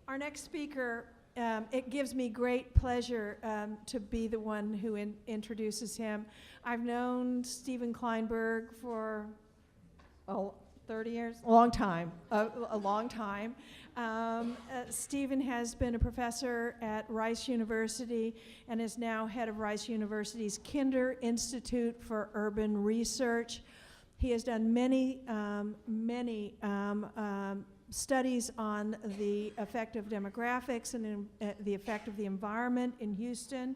Our next speaker, it gives me great pleasure to be the one who introduces him. I've known Stephen Kleinberg for 30 years? A long time. Stephen has been a professor at Rice University and is now head of Rice University's Kinder Institute for Urban Research. He has done many studies on the effect of demographics and the effect of the environment in Houston.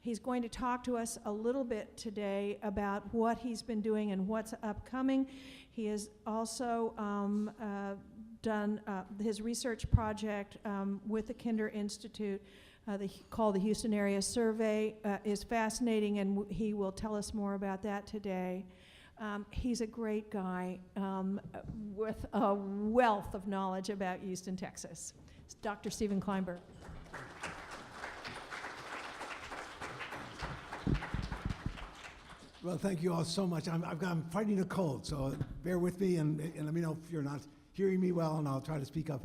He's going to talk to us a little bit today about what he's been doing and what's upcoming. He has also done his research project with the Kinder Institute called the Houston Area Survey is fascinating, and he will tell us more about that today. He's a great guy with a wealth of knowledge about Houston, Texas. It's Dr. Stephen Kleinberg. Well, thank you all so much. I'm fighting a cold, so bear with me and let me know if you're not hearing me well, and I'll try to speak up.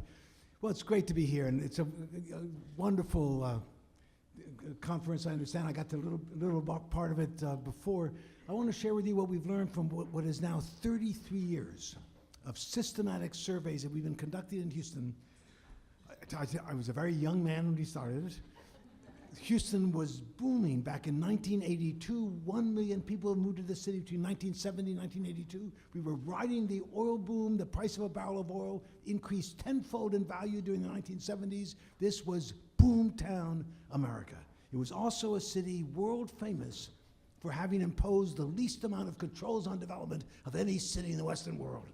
Well, it's great to be here, and it's a wonderful conference. I understand I got the little part of it before. I want to share with you what we've learned from what is now 33 years of systematic surveys that we've been conducting in Houston. I was a very young man when we started. Houston was booming back in 1982. 1 million people moved to the city between 1970 and 1982. We were riding the oil boom. The price of a barrel of oil increased tenfold in value during the 1970s. This was boomtown America. It was also a city world famous for having imposed the least amount of controls on development of any city in the Western world.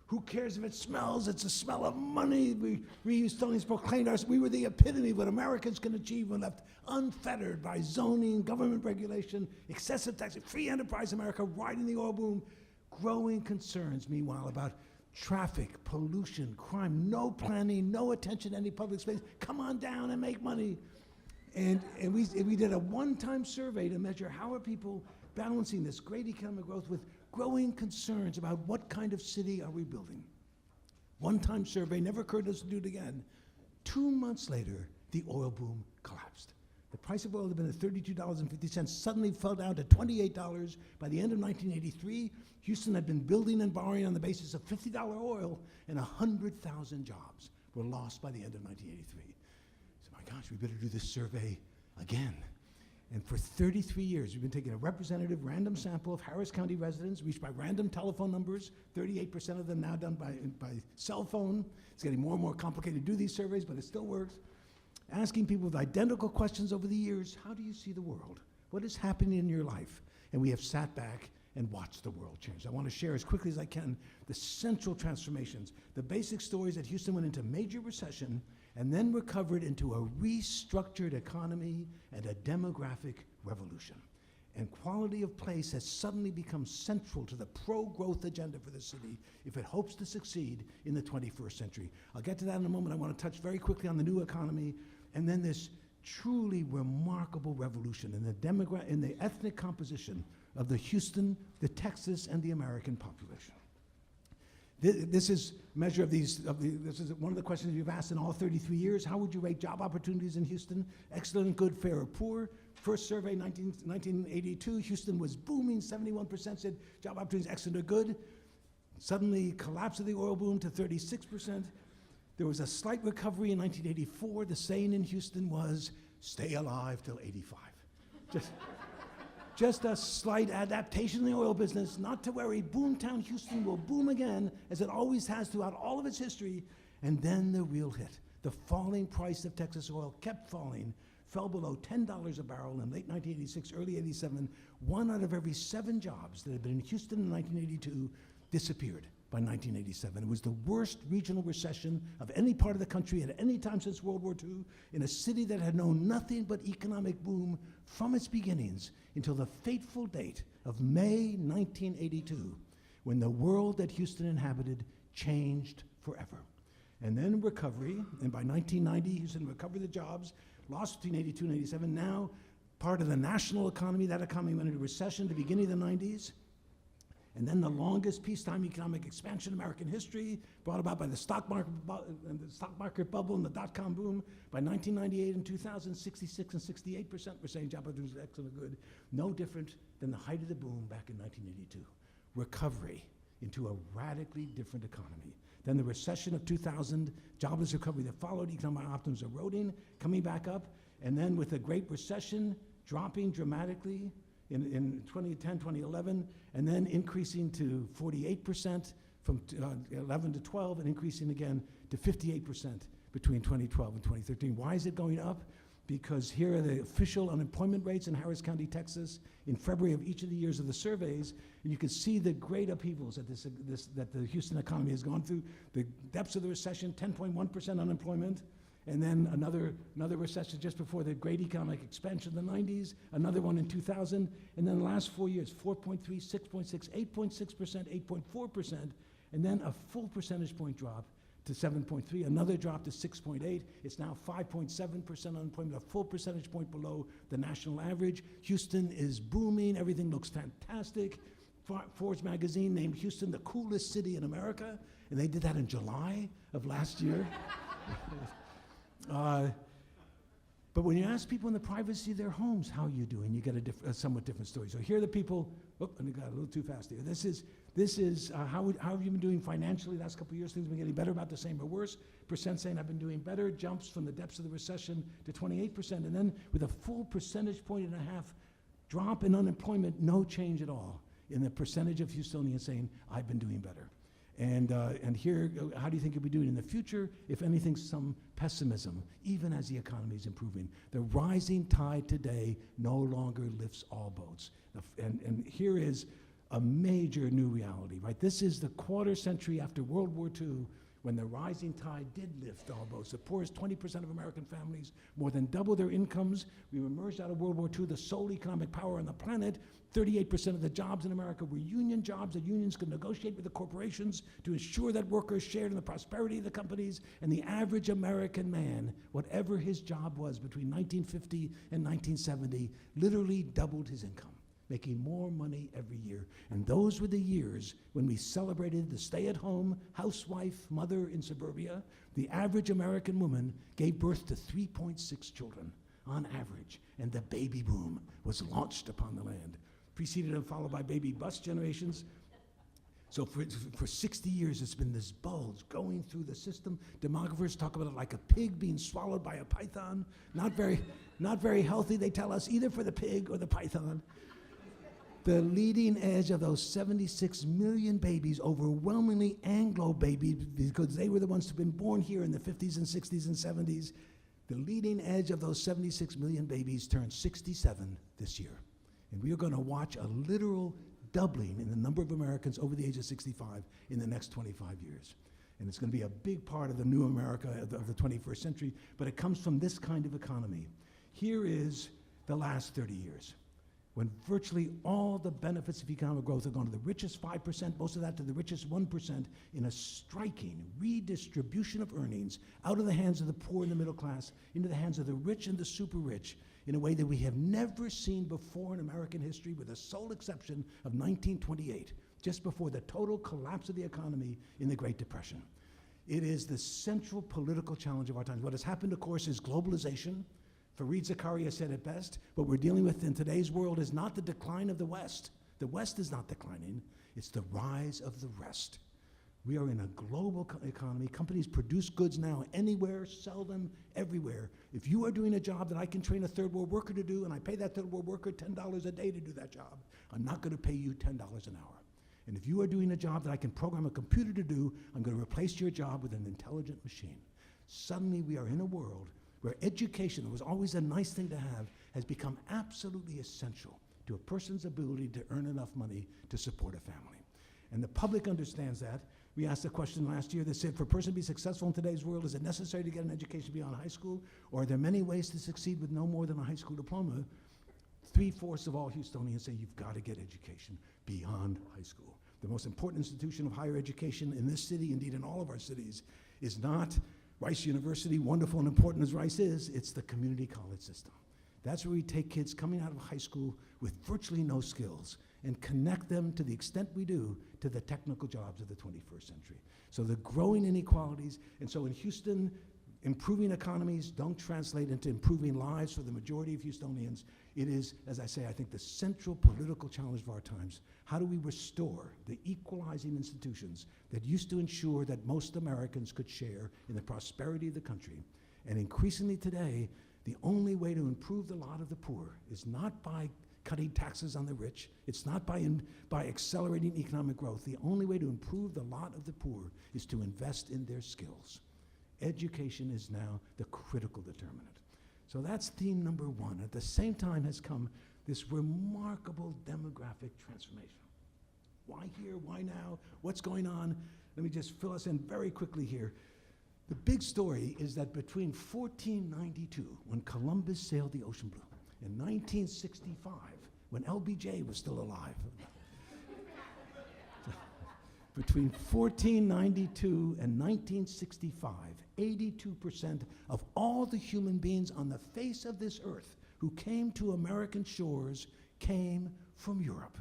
Who cares if it smells? It's a smell of money. We used to proclaim ourselves. We were the epitome of what Americans can achieve when left unfettered by zoning, government regulation, excessive taxes, free enterprise America, riding the oil boom. Growing concerns, meanwhile, about traffic, pollution, crime, no planning, no attention to any public space. Come on down and make money. And we did a one-time survey to measure how are people balancing this great economic growth with growing concerns about what kind of city are we building. One-time survey, never occurred to us to do it again. 2 months later, the oil boom collapsed. The price of oil had been at $32.50, suddenly fell down to $28 by the end of 1983. Houston had been building and borrowing on the basis of $50 oil, and 100,000 jobs were lost by the end of 1983. So my gosh, we better do this survey again. And for 33 years, we've been taking a representative random sample of Harris County residents reached by random telephone numbers, 38% of them now done by cell phone. It's getting more and more complicated to do these surveys, but it still works. Asking people with identical questions over the years, how do you see the world? What is happening in your life? And we have sat back and watched the world change. I want to share as quickly as I can the central transformations, the basic stories that Houston went into major recession and then recovered into a restructured economy and a demographic revolution. And quality of place has suddenly become central to the pro-growth agenda for the city if it hopes to succeed in the 21st century. I'll get to that in a moment. I want to touch very quickly on the new economy and then this truly remarkable revolution in the ethnic composition of the Houston, the Texas, and the American population. This is a measure of these. This is one of the questions you've asked in all 33 years. How would you rate job opportunities in Houston? Excellent, good, fair, or poor? First survey, 1982, Houston was booming. 71% said job opportunities excellent or good. Suddenly, collapse of the oil boom to 36%. There was a slight recovery in 1984. The saying in Houston was, "Stay alive till 85." Just a slight adaptation in the oil business, not to worry. Boomtown Houston will boom again, as it always has throughout all of its history. And then the real hit. The falling price of Texas oil kept falling, fell below $10 a barrel in late 1986, early 87. 1 out of every 7 jobs that had been in Houston in 1982 disappeared by 1987. It was the worst regional recession of any part of the country at any time since World War II, in a city that had known nothing but economic boom from its beginnings until the fateful date of May 1982, when the world that Houston inhabited changed forever. And then recovery, and by 1990, Houston recovered the jobs, lost between 82 and 87, now part of the national economy. That economy went into recession at the beginning of the 90s. and then the longest peacetime economic expansion in American history, brought about by the stock market bubble and the dot-com boom. By 1998 and 2000, 66 and 68% were saying job opportunities are excellent or good. No different than the height of the boom back in 1982. Recovery into a radically different economy. Then the recession of 2000, jobless recovery that followed, economic optimism eroding, coming back up, and then with the Great Recession dropping dramatically in 2010, 2011, and then increasing to 48% from 11 to 12, and increasing again to 58% between 2012 and 2013. Why is it going up? Because here are the official unemployment rates in Harris County, Texas, in February of each of the years of the surveys, and you can see the great upheavals that the Houston economy has gone through. The depths of the recession, 10.1% unemployment, and then another recession just before the great economic expansion in the 90s, another one in 2000, and then the last 4 years, 4.3, 6.6, 8.6%, 8.4%, and then a full percentage point drop to 7.3, another drop to 6.8. It's now 5.7% unemployment, a full percentage point below the national average. Houston is booming, everything looks fantastic. Forbes magazine named Houston the coolest city in America, and they did that in July of last year. But when you ask people in the privacy of their homes, how are you doing, you get a somewhat different story. So here are the people, and it got a little too fast here. This is how have you been doing financially the last couple of years? Things have been getting better, about the same, or worse. Percent saying I've been doing better, jumps from the depths of the recession to 28%, and then with a full percentage point and a half drop in unemployment, no change at all in the percentage of Houstonians saying I've been doing better. And here, how do you think you'll be doing in the future? If anything, some pessimism, even as the economy is improving. The rising tide today no longer lifts all boats. And here is a major new reality, right? This is the quarter century after World War II, when the rising tide did lift all boats. The poorest 20% of American families more than double their incomes. We emerged out of World War II, the sole economic power on the planet. 38% of the jobs in America were union jobs that unions could negotiate with the corporations to ensure that workers shared in the prosperity of the companies. And the average American man, whatever his job was between 1950 and 1970, literally doubled his income, making more money every year. And those were the years when we celebrated the stay-at-home housewife mother in suburbia. The average American woman gave birth to 3.6 children on average, and the baby boom was launched upon the land, preceded and followed by baby bust generations. So for 60 years, it's been this bulge going through the system. Demographers talk about it like a pig being swallowed by a python. Not very healthy, they tell us, either for the pig or the python. The leading edge of those 76 million babies, overwhelmingly Anglo babies, because they were the ones who've been born here in the 50s and 60s and 70s. The leading edge of those 76 million babies turned 67 this year. And we are going to watch a literal doubling in the number of Americans over the age of 65 in the next 25 years. And it's going to be a big part of the new America of the 21st century, but it comes from this kind of economy. Here is the last 30 years, when virtually all the benefits of economic growth are going to the richest 5%, most of that to the richest 1%, in a striking redistribution of earnings out of the hands of the poor and the middle class into the hands of the rich and the super rich, in a way that we have never seen before in American history, with the sole exception of 1928, just before the total collapse of the economy in the Great Depression. It is the central political challenge of our times. What has happened, of course, is globalization. Fareed Zakaria said it best. What we're dealing with in today's world is not the decline of the West. The West is not declining. It's the rise of the rest. We are in a global economy. Companies produce goods now anywhere, sell them everywhere. If you are doing a job that I can train a third world worker to do, and I pay that third world worker $10 a day to do that job, I'm not going to pay you $10 an hour. And if you are doing a job that I can program a computer to do, I'm going to replace your job with an intelligent machine. Suddenly we are in a world where education, that was always a nice thing to have, has become absolutely essential to a person's ability to earn enough money to support a family. And the public understands that. We asked a question last year that said, for a person to be successful in today's world, is it necessary to get an education beyond high school? Or are there many ways to succeed with no more than a high school diploma? 3/4 of all Houstonians say you've got to get education beyond high school. The most important institution of higher education in this city, indeed in all of our cities, is not Rice University, wonderful and important as Rice is, it's the community college system. That's where we take kids coming out of high school with virtually no skills and connect them to the extent we do to the technical jobs of the 21st century. So the growing inequalities, and so in Houston, improving economies don't translate into improving lives for the majority of Houstonians. It is, as I say, I think the central political challenge of our times. How do we restore the equalizing institutions that used to ensure that most Americans could share in the prosperity of the country? And increasingly today, the only way to improve the lot of the poor is not by cutting taxes on the rich. It's not by accelerating economic growth. The only way to improve the lot of the poor is to invest in their skills. Education is now the critical determinant. So that's theme number one. At the same time has come this remarkable demographic transformation. Why here? Why now? What's going on? Let me just fill us in very quickly here. The big story is that between 1492, when Columbus sailed the ocean blue, and 1965, when LBJ was still alive, between 1492 and 1965, 82% of all the human beings on the face of this earth who came to American shores came from Europe.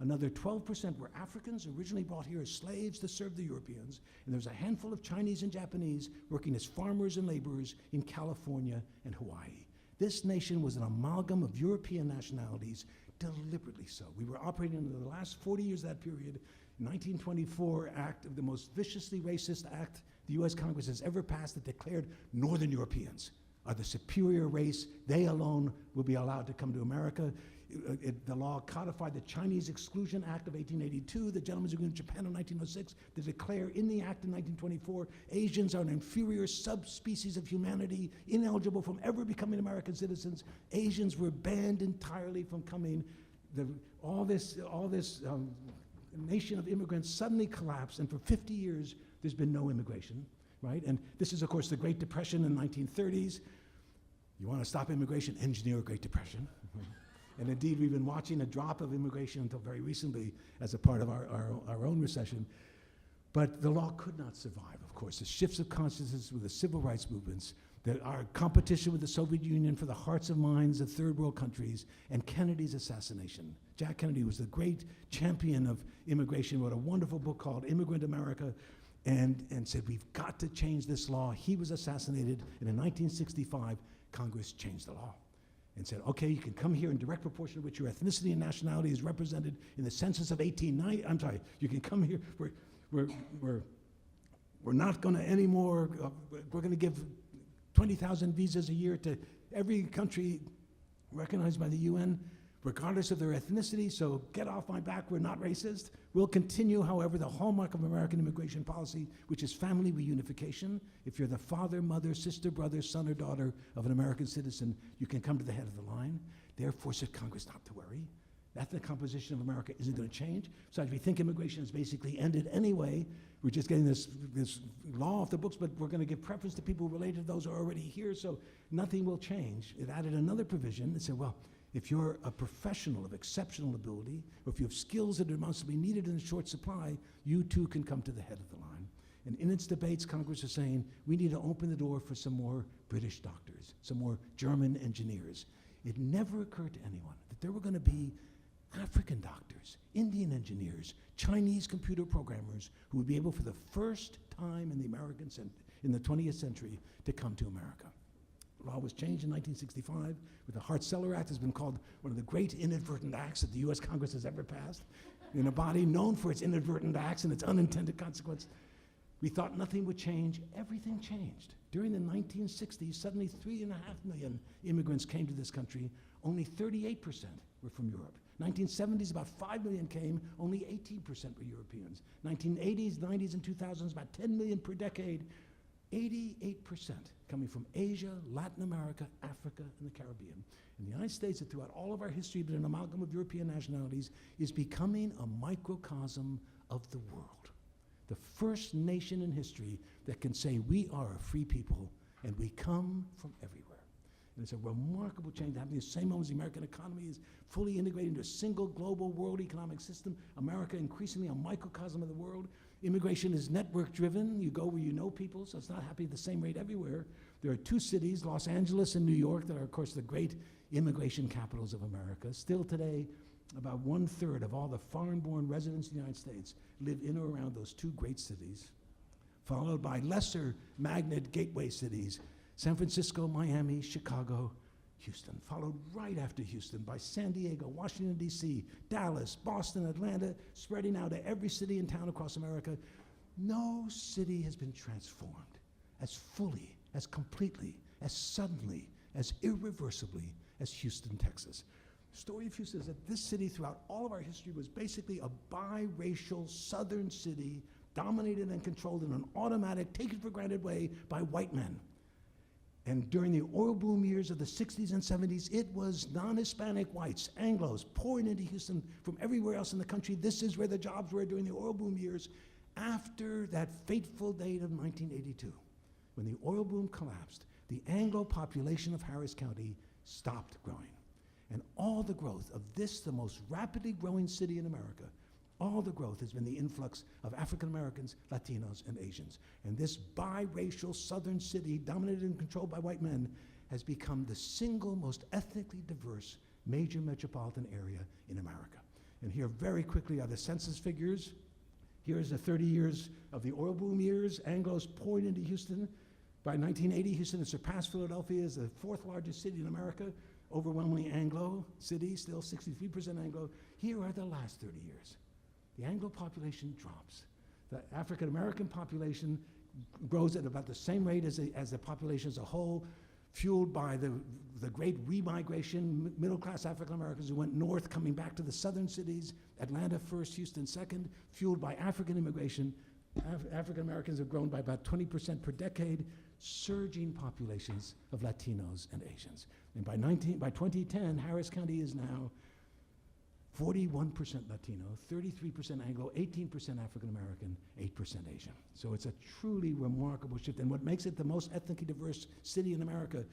Another 12% were Africans originally brought here as slaves to serve the Europeans, and there's a handful of Chinese and Japanese working as farmers and laborers in California and Hawaii. This nation was an amalgam of European nationalities, deliberately so. We were operating in the last 40 years of that period. 1924 act of the most viciously racist act the U.S. Congress has ever passed that declared Northern Europeans are the superior race. They alone will be allowed to come to America. The law codified the Chinese Exclusion Act of 1882, the Gentleman's Agreement of Japan of 1906, to declare in the act in 1924, Asians are an inferior subspecies of humanity, ineligible from ever becoming American citizens. Asians were banned entirely from coming. All this nation of immigrants suddenly collapsed, and for 50 years, there's been no immigration, right? And this is, of course, the Great Depression in the 1930s. You want to stop immigration? Engineer a Great Depression. And indeed, we've been watching a drop of immigration until very recently as a part of our own recession. But the law could not survive, of course. The shifts of consciousness with the civil rights movements, our competition with the Soviet Union for the hearts and minds of third world countries, and Kennedy's assassination. Jack Kennedy was the great champion of immigration, wrote a wonderful book called Immigrant America, and said, we've got to change this law. He was assassinated, and in 1965, Congress changed the law and said, okay, you can come here in direct proportion to which your ethnicity and nationality is represented in the census of 1890. I'm sorry, you can come here. We're not going to anymore, we're going to give 20,000 visas a year to every country recognized by the UN, regardless of their ethnicity, so get off my back, we're not racist. We'll continue, however, the hallmark of American immigration policy, which is family reunification. If you're the father, mother, sister, brother, son, or daughter of an American citizen, you can come to the head of the line. Therefore, said Congress not to worry. Ethnic composition of America isn't going to change. Besides, we think immigration has basically ended anyway. We're just getting this law off the books, but we're going to give preference to people related to those who are already here, so nothing will change. It added another provision that said, well, if you're a professional of exceptional ability, or if you have skills that are demonstrably needed in short supply, you too can come to the head of the line. And in its debates, Congress is saying, we need to open the door for some more British doctors, some more German engineers. It never occurred to anyone that there were going to be African doctors, Indian engineers, Chinese computer programmers who would be able for the first time in the 20th century to come to America. The law was changed in 1965 with the Hart-Celler Act. Has been called one of the great inadvertent acts that the U.S. Congress has ever passed. In a body known for its inadvertent acts and its unintended consequence, we thought nothing would change. Everything changed. During the 1960s, suddenly 3.5 million immigrants came to this country. Only 38% were from Europe. 1970s, about 5 million came, only 18% were Europeans. 1980s, 90s, and 2000s, about 10 million per decade. 88% coming from Asia, Latin America, Africa, and the Caribbean. And the United States, that throughout all of our history been an amalgam of European nationalities, is becoming a microcosm of the world. The first nation in history that can say we are a free people and we come from everywhere. And it's a remarkable change happening at the same moment as the American economy is fully integrated into a single global world economic system. America increasingly a microcosm of the world. Immigration is network driven. You go where you know people, so it's not happening at the same rate everywhere. There are two cities, Los Angeles and New York, that are, of course, the great immigration capitals of America. Still today, about 1/3 of all the foreign-born residents of the United States live in or around those two great cities, followed by lesser magnet gateway cities, San Francisco, Miami, Chicago, Houston, followed right after Houston by San Diego, Washington, D.C., Dallas, Boston, Atlanta, spreading out to every city and town across America. No city has been transformed as fully, as completely, as suddenly, as irreversibly as Houston, Texas. The story of Houston is that this city, throughout all of our history, was basically a biracial southern city dominated and controlled in an automatic, taken-for-granted way by white men. And during the oil boom years of the 60s and 70s, it was non-Hispanic whites, Anglos, pouring into Houston from everywhere else in the country. This is where the jobs were during the oil boom years. After that fateful date of 1982, when the oil boom collapsed, the Anglo population of Harris County stopped growing. And all the growth of this, the most rapidly growing city in America, all the growth has been the influx of African Americans, Latinos, and Asians. And this biracial southern city, dominated and controlled by white men, has become the single most ethnically diverse major metropolitan area in America. And here very quickly are the census figures. Here's the 30 years of the oil boom years. Anglos poured into Houston. By 1980, Houston had surpassed Philadelphia as the fourth largest city in America, overwhelmingly Anglo city, still 63% Anglo. Here are the last 30 years. The Anglo population drops. The African American population grows at about the same rate as the population as a whole, fueled by the great remigration, middle-class African Americans who went north, coming back to the southern cities, Atlanta first, Houston second, fueled by African immigration. African Americans have grown by about 20% per decade, surging populations of Latinos and Asians. And by 2010, Harris County is now 41% Latino, 33% Anglo, 18% African American, 8% Asian. So it's a truly remarkable shift. And what makes it the most ethnically diverse city in America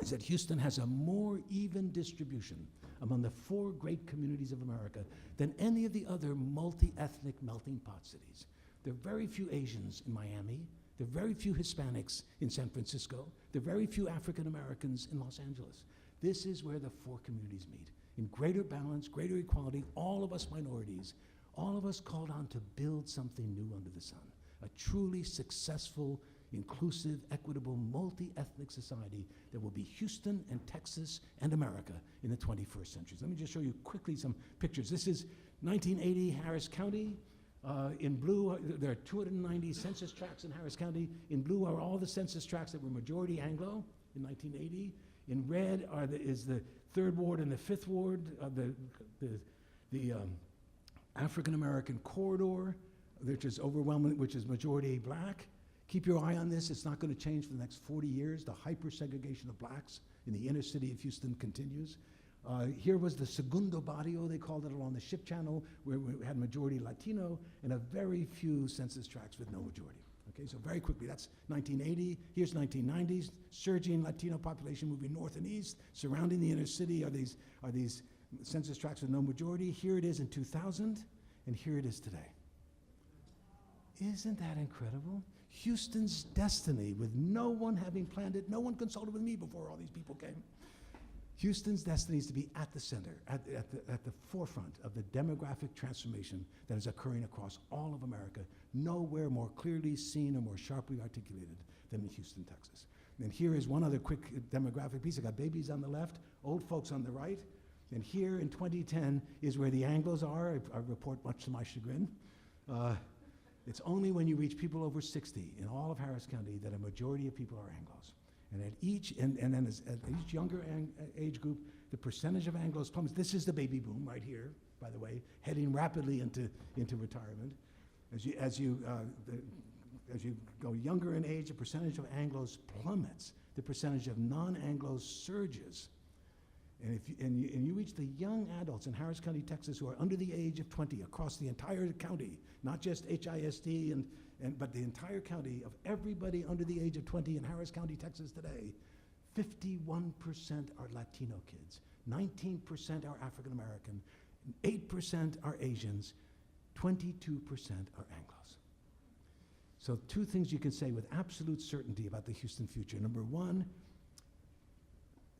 is that Houston has a more even distribution among the four great communities of America than any of the other multi-ethnic melting pot cities. There are very few Asians in Miami. There are very few Hispanics in San Francisco. There are very few African Americans in Los Angeles. This is where the four communities meet. In greater balance, greater equality, all of us minorities, all of us called on to build something new under the sun, a truly successful, inclusive, equitable, multi-ethnic society that will be Houston and Texas and America in the 21st century. Let me just show you quickly some pictures. This is 1980 Harris County. In blue, there are 290 census tracts in Harris County. In blue are all the census tracts that were majority Anglo in 1980. In red is the 3rd Ward and the 5th Ward of the African American corridor, which is overwhelming, which is majority black. Keep your eye on this. It's not going to change for the next 40 years. The hyper-segregation of blacks in the inner city of Houston continues. Here was the Segundo Barrio, they called it, along the ship channel, where we had majority Latino and a very few census tracts with no majority. Okay, so very quickly, that's 1980. Here's 1990s, surging Latino population moving north and east. Surrounding the inner city are these census tracts with no majority. Here it is in 2000, and here it is today. Isn't that incredible? Houston's destiny, with no one having planned it, no one consulted with me before all these people came. Houston's destiny is to be at the center, at the forefront of the demographic transformation that is occurring across all of America, nowhere more clearly seen or more sharply articulated than in Houston, Texas. And here is one other quick demographic piece. I got babies on the left, old folks on the right. And here in 2010 is where the Anglos are. I report much to my chagrin. It's only when you reach people over 60 in all of Harris County that a majority of people are Anglos. And at each younger age group, the percentage of Anglos plummets. This is the baby boom right here, by the way, heading rapidly into retirement. As you go younger in age, the percentage of Anglos plummets. The percentage of non-Anglos surges. And you reach the young adults in Harris County, Texas, who are under the age of 20 across the entire county, not just HISD but the entire county of everybody under the age of 20 in Harris County, Texas today, 51% are Latino kids, 19% are African American, 8% are Asians, 22% are Anglos. So 2 things you can say with absolute certainty about the Houston future. Number 1,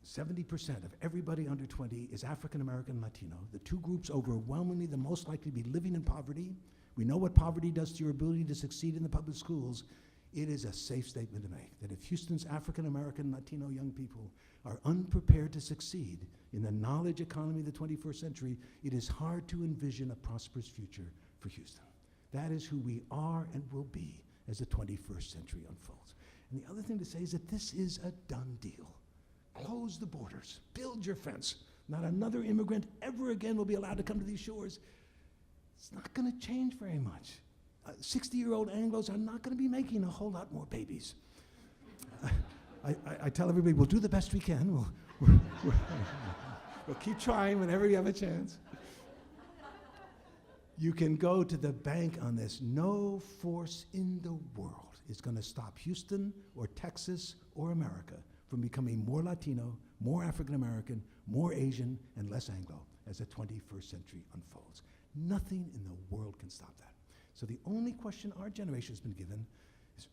70% of everybody under 20 is African American and Latino. The two groups overwhelmingly the most likely to be living in poverty. We know what poverty does to your ability to succeed in the public schools. It is a safe statement to make that if Houston's African American and Latino young people are unprepared to succeed in the knowledge economy of the 21st century, it is hard to envision a prosperous future for Houston. That is who we are and will be as the 21st century unfolds. And the other thing to say is that this is a done deal. Close the borders, build your fence. Not another immigrant ever again will be allowed to come to these shores. It's not going to change very much. 60-year-old Anglos are not going to be making a whole lot more babies. I tell everybody, we'll do the best we can. We'll keep trying whenever you have a chance. You can go to the bank on this. No force in the world is going to stop Houston or Texas or America from becoming more Latino, more African American, more Asian, and less Anglo as the 21st century unfolds. Nothing in the world can stop that. So the only question our generation has been given is,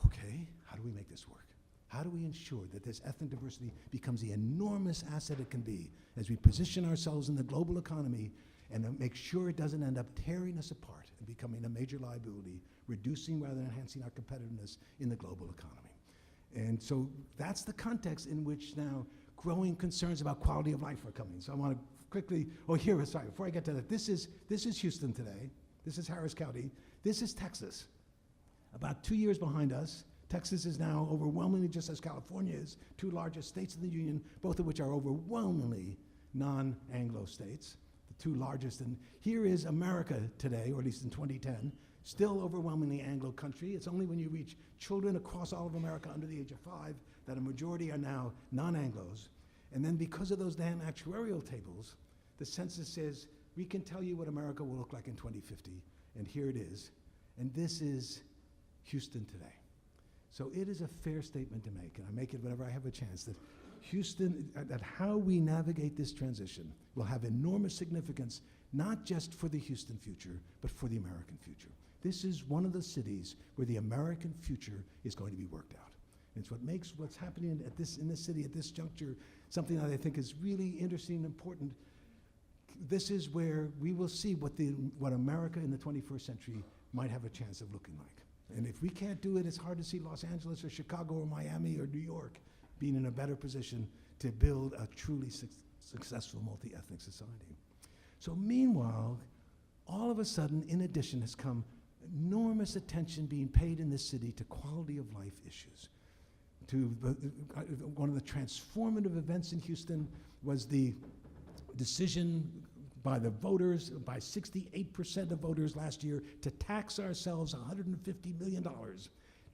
okay, how do we make this work? How do we ensure that this ethnic diversity becomes the enormous asset it can be as we position ourselves in the global economy and make sure it doesn't end up tearing us apart and becoming a major liability, reducing rather than enhancing our competitiveness in the global economy. And so that's the context in which now growing concerns about quality of life are coming. So I want to quickly, before I get to that, this is Houston today. This is Harris County. This is Texas. About 2 years behind us, Texas is now overwhelmingly, just as California is, two largest states in the union, both of which are overwhelmingly non-Anglo states, the two largest. And here is America today, or at least in 2010, still overwhelmingly Anglo country. It's only when you reach children across all of America under the age of 5 that a majority are now non-Anglos. And then because of those damn actuarial tables, the census says, we can tell you what America will look like in 2050, and here it is. And this is Houston today. So it is a fair statement to make, and I make it whenever I have a chance, that Houston, that how we navigate this transition will have enormous significance, not just for the Houston future, but for the American future. This is one of the cities where the American future is going to be worked out. And it's what makes what's happening in this city at this juncture something that I think is really interesting and important. This is where we will see what America in the 21st century might have a chance of looking like. And if we can't do it, it's hard to see Los Angeles or Chicago or Miami or New York being in a better position to build a truly successful multi-ethnic society. So meanwhile, all of a sudden, in addition, has come enormous attention being paid in this city to quality of life issues. One of the transformative events in Houston was the decision by the voters, by 68% of voters last year, to tax ourselves $150 million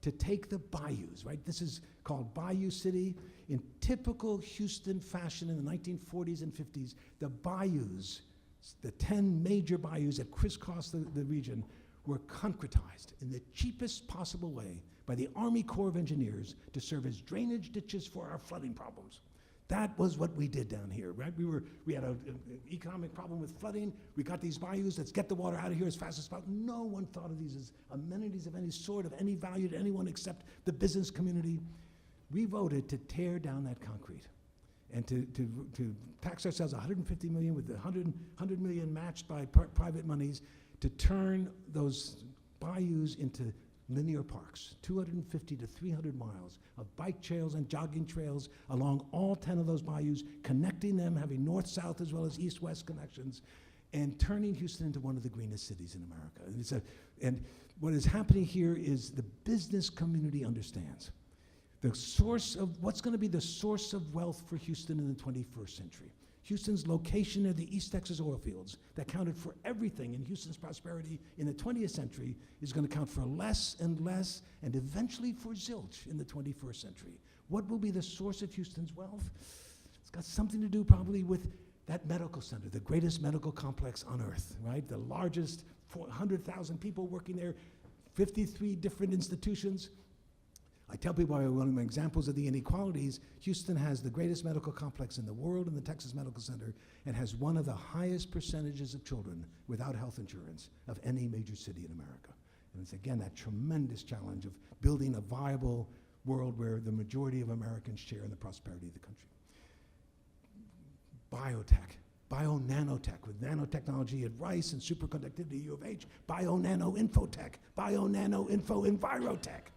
to take the bayous, right? This is called Bayou City. In typical Houston fashion in the 1940s and 50s, the bayous, the 10 major bayous that crisscross the region, were concretized in the cheapest possible way by the Army Corps of Engineers to serve as drainage ditches for our flooding problems. That was what we did down here, right? We had an economic problem with flooding. We got these bayous. Let's get the water out of here as fast as possible. No one thought of these as amenities of any sort, of any value to anyone except the business community. We voted to tear down that concrete and to tax ourselves $150 million with the $100 million matched by private monies to turn those bayous into linear parks, 250 to 300 miles of bike trails and jogging trails along all 10 of those bayous, connecting them, having north-south as well as east-west connections, and turning Houston into one of the greenest cities in America. And what is happening here is the business community understands the source of what's going to be the source of wealth for Houston in the 21st century. Houston's location near the East Texas oil fields that counted for everything in Houston's prosperity in the 20th century is going to count for less and less, and eventually for zilch in the 21st century. What will be the source of Houston's wealth? It's got something to do probably with that medical center, the greatest medical complex on earth, right? The largest, 400,000 people working there, 53 different institutions. I tell people, one of my examples of the inequalities, Houston has the greatest medical complex in the world in the Texas Medical Center, and has one of the highest percentages of children without health insurance of any major city in America. And it's, again, that tremendous challenge of building a viable world where the majority of Americans share in the prosperity of the country. biotech, bio-nanotech with nanotechnology at Rice and superconductivity at U of H, bio-nano-infotech, bio-nano-info-envirotech.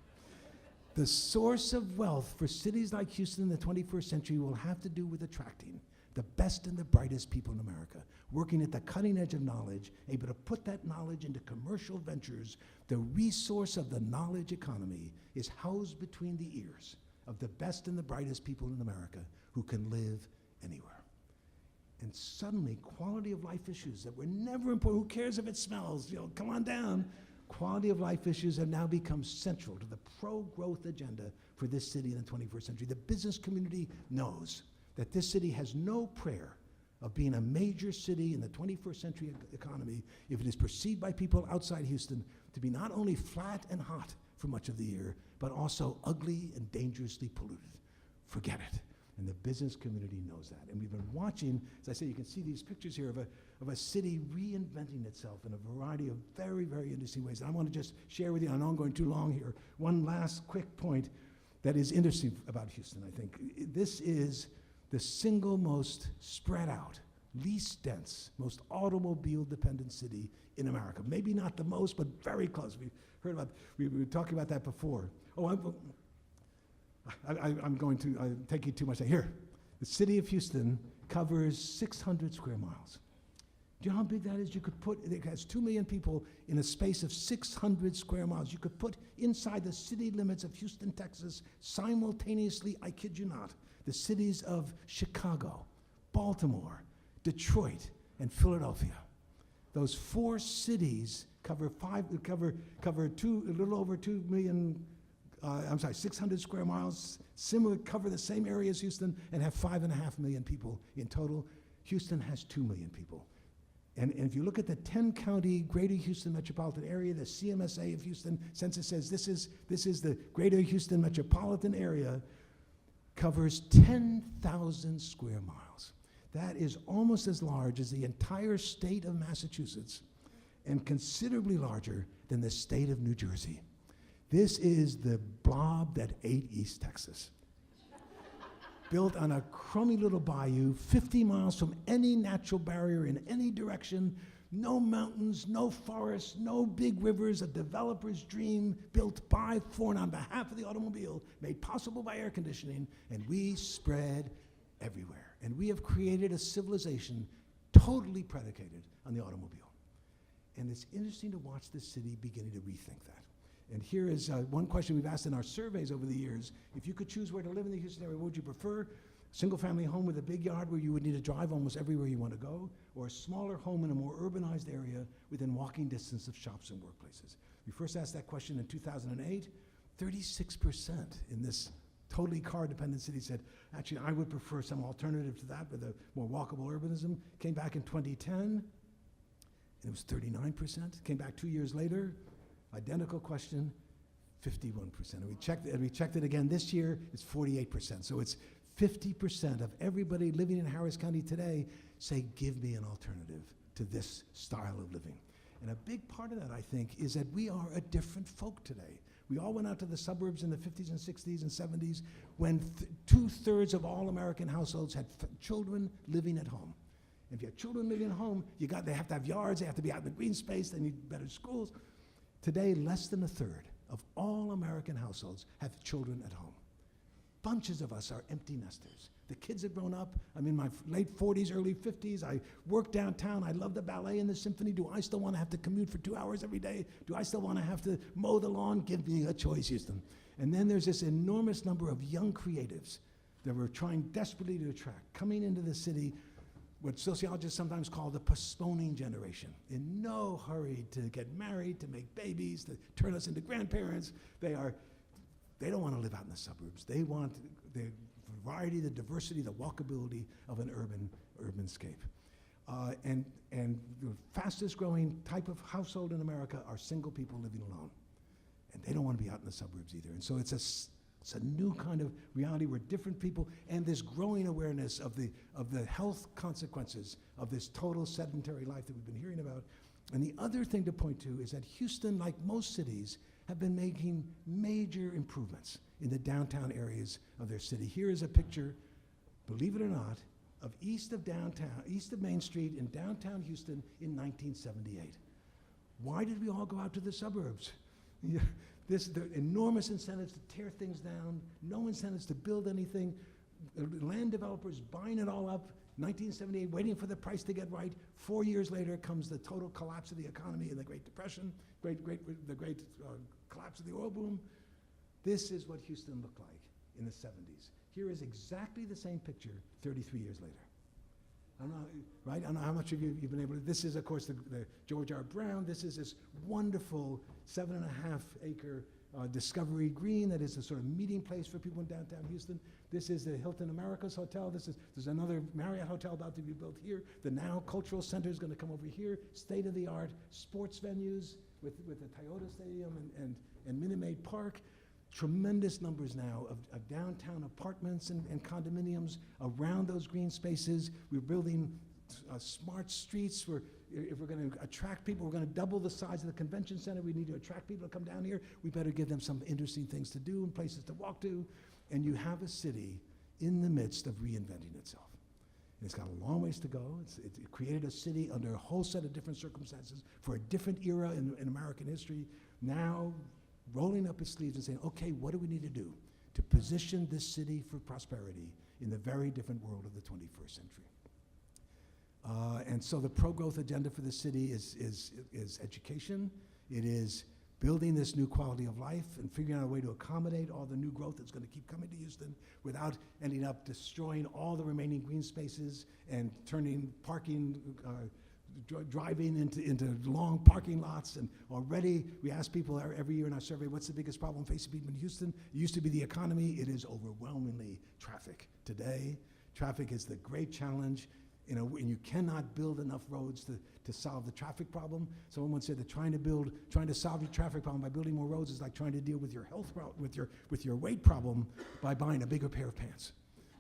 The source of wealth for cities like Houston in the 21st century will have to do with attracting the best and the brightest people in America, working at the cutting edge of knowledge, able to put that knowledge into commercial ventures. The resource of the knowledge economy is housed between the ears of the best and the brightest people in America who can live anywhere. And suddenly, quality of life issues that were never important, who cares if it smells, come on down. Quality of life issues have now become central to the pro-growth agenda for this city in the 21st century. The business community knows that this city has no prayer of being a major city in the 21st century economy if it is perceived by people outside Houston to be not only flat and hot for much of the year, but also ugly and dangerously polluted. Forget it. And the business community knows that. And we've been watching, as I say, you can see these pictures here of a city reinventing itself in a variety of very, very interesting ways. And I want to just share with you, I know I'm going too long here, one last quick point that is interesting about Houston, I think. This is the single most spread out, least dense, most automobile-dependent city in America. Maybe not the most, but very close. We were talking about that before. Oh, I'm going to take you too much. Here, the city of Houston covers 600 square miles. Do you know how big that is? It has 2 million people in a space of 600 square miles. You could put inside the city limits of Houston, Texas, simultaneously, I kid you not, the cities of Chicago, Baltimore, Detroit, and Philadelphia. Those 4 cities cover a little over 2 million, 600 square miles, cover the same area as Houston, and have 5.5 million people in total. Houston has 2 million people. And if you look at the 10-county Greater Houston metropolitan area, the CMSA of Houston, Census says this is the Greater Houston metropolitan area, covers 10,000 square miles. That is almost as large as the entire state of Massachusetts and considerably larger than the state of New Jersey. This is the blob that ate East Texas. Built on a crummy little bayou, 50 miles from any natural barrier in any direction, no mountains, no forests, no big rivers, a developer's dream, built by, for, and on behalf of the automobile, made possible by air conditioning, and we spread everywhere. And we have created a civilization totally predicated on the automobile. And it's interesting to watch this city beginning to rethink that. And here is one question we've asked in our surveys over the years. If you could choose where to live in the Houston area, what would you prefer? A single-family home with a big yard where you would need to drive almost everywhere you want to go, or a smaller home in a more urbanized area within walking distance of shops and workplaces? We first asked that question in 2008. 36% in this totally car-dependent city said, actually, I would prefer some alternative to that with a more walkable urbanism. Came back in 2010, and it was 39%. Came back 2 years later, identical question, 51%. And we checked it again this year, it's 48%. So it's 50% of everybody living in Harris County today say, give me an alternative to this style of living. And a big part of that, I think, is that we are a different folk today. We all went out to the suburbs in the 50s and 60s and 70s when 2/3 of all American households had children living at home. And if you have children living at home, they have to have yards, they have to be out in the green space, they need better schools. Today, less than 1/3 of all American households have children at home. Bunches of us are empty nesters. The kids have grown up. I'm in my late 40s, early 50s. I work downtown. I love the ballet and the symphony. Do I still want to have to commute for 2 hours every day? Do I still want to have to mow the lawn? Give me a choice, Houston. And then there's this enormous number of young creatives that we're trying desperately to attract, coming into the city, what sociologists sometimes call the postponing generation. In no hurry to get married, to make babies, to turn us into grandparents. They don't want to live out in the suburbs. They want the variety, the diversity, the walkability of an urbanscape. And the fastest growing type of household in America are single people living alone. And they don't want to be out in the suburbs either. And so it's a new kind of reality where different people, and this growing awareness of the health consequences of this total sedentary life that we've been hearing about. And the other thing to point to is that Houston, like most cities, have been making major improvements in the downtown areas of their city. Here is a picture, believe it or not, of east of Main Street in downtown Houston in 1978. Why did we all go out to the suburbs? The enormous incentives to tear things down, no incentives to build anything, land developers buying it all up, 1978, waiting for the price to get right. 4 years later comes the total collapse of the economy and the Great Depression, the great collapse of the oil boom. This is what Houston looked like in the 70s. Here is exactly the same picture 33 years later. I don't know how much of you've been able to, this is of course the George R. Brown, this is this wonderful 7.5 acre Discovery Green that is a sort of meeting place for people in downtown Houston. This is the Hilton Americas Hotel. There's another Marriott Hotel about to be built here. The Now Cultural Center is going to come over here. State-of-the-art sports venues with the Toyota Stadium and Minute Maid Park. Tremendous numbers now of downtown apartments and condominiums around those green spaces. We're building smart streets. If we're going to attract people, we're going to double the size of the convention center. We need to attract people to come down here. We better give them some interesting things to do and places to walk to. And you have a city in the midst of reinventing itself. And it's got a long ways to go. It created a city under a whole set of different circumstances for a different era in American history. Now, rolling up its sleeves and saying, okay, what do we need to do to position this city for prosperity in the very different world of the 21st century? And so the pro-growth agenda for the city is education. It is building this new quality of life and figuring out a way to accommodate all the new growth that's going to keep coming to Houston without ending up destroying all the remaining green spaces and turning parking, driving into long parking lots. And already we ask people every year in our survey, what's the biggest problem facing people in Houston? It used to be the economy. It is overwhelmingly traffic. Today, traffic is the great challenge. And you cannot build enough roads to solve the traffic problem. Someone once said that trying to solve your traffic problem by building more roads is like trying to deal with your health with your weight problem by buying a bigger pair of pants.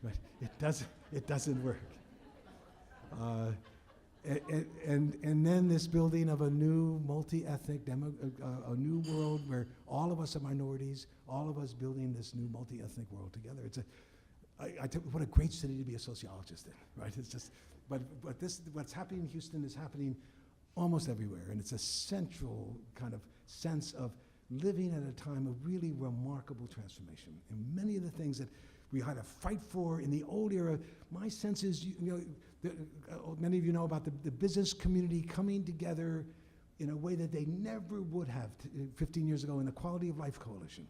Right? It doesn't work. And then this building of a new multi-ethnic, a new world where all of us are minorities, all of us building this new multi-ethnic world together. What a great city to be a sociologist in, right? It's just, but what's happening in Houston is happening almost everywhere, and it's a central kind of sense of living at a time of really remarkable transformation. And many of the things that we had to fight for in the old era, my sense is, many of you know about the business community coming together in a way that they never would have 15 years ago in the Quality of Life Coalition,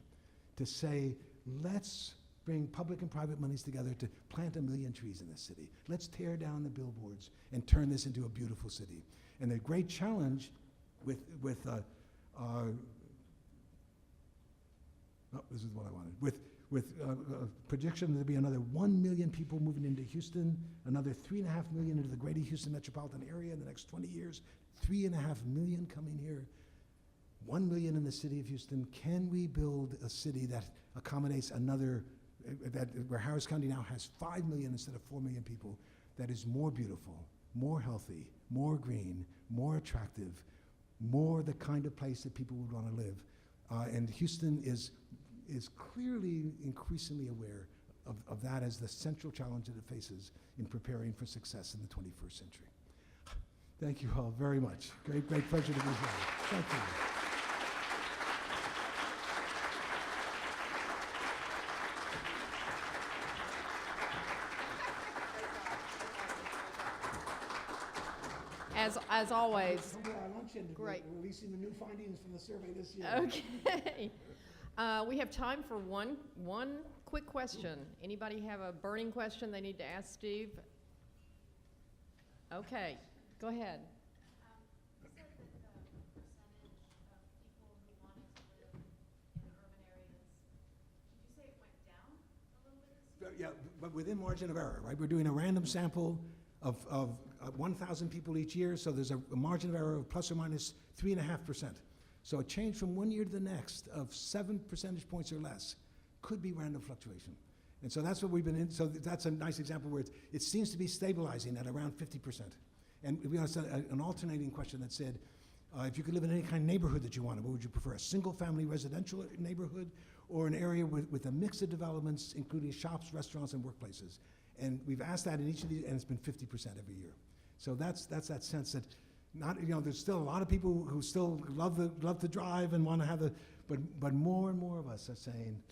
to say, let's bring public and private monies together to plant 1 million trees in this city. Let's tear down the billboards and turn this into a beautiful city. And the great challenge this is what I wanted. With prediction to be another 1 million people moving into Houston, another 3.5 million into the greater Houston metropolitan area in the next 20 years, 3.5 million coming here, 1 million in the city of Houston. Can we build a city that accommodates where Harris County now has 5 million instead of 4 million people, that is more beautiful, more healthy, more green, more attractive, more the kind of place that people would want to live. And Houston is clearly increasingly aware of that as the central challenge that it faces in preparing for success in the 21st century. Thank you all very much. Great pleasure to be here. Thank you. As always. Great. Releasing the new findings from the survey this year. Okay. We have time for one quick question. Anybody have a burning question they need to ask Steve? Okay, go ahead. You said that the percentage of people who wanted to live in urban areas, did you say it went down a little bit this year? Yeah, but within margin of error, right? We're doing a random sample of 1,000 people each year, so there's a margin of error of plus or minus 3.5%. So a change from one year to the next of 7 percentage points or less could be random fluctuation. And so that's what we've been in. So that's a nice example where it seems to be stabilizing at around 50%. And we asked an alternating question that said, if you could live in any kind of neighborhood that you wanted, what would you prefer, a single-family residential neighborhood or an area with a mix of developments, including shops, restaurants, and workplaces? And we've asked that in each of these, and it's been 50% every year. So that's that sense that not, there's still a lot of people who still love to drive and want to have but more and more of us are saying,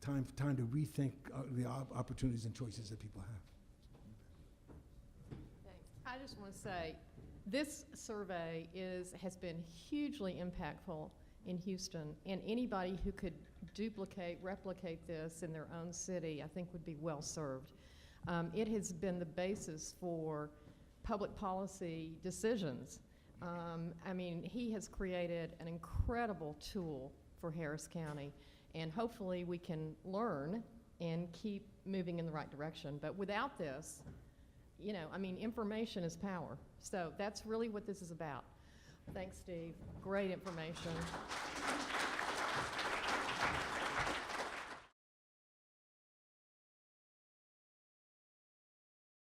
time to rethink the opportunities and choices that people have. Thanks. I just want to say, this survey has been hugely impactful in Houston, and anybody who could replicate this in their own city, I think would be well served. It has been the basis for public policy decisions. I mean, he has created an incredible tool for Harris County, and hopefully we can learn and keep moving in the right direction. But without this, I mean, information is power. So that's really what this is about. Thanks, Steve. Great information.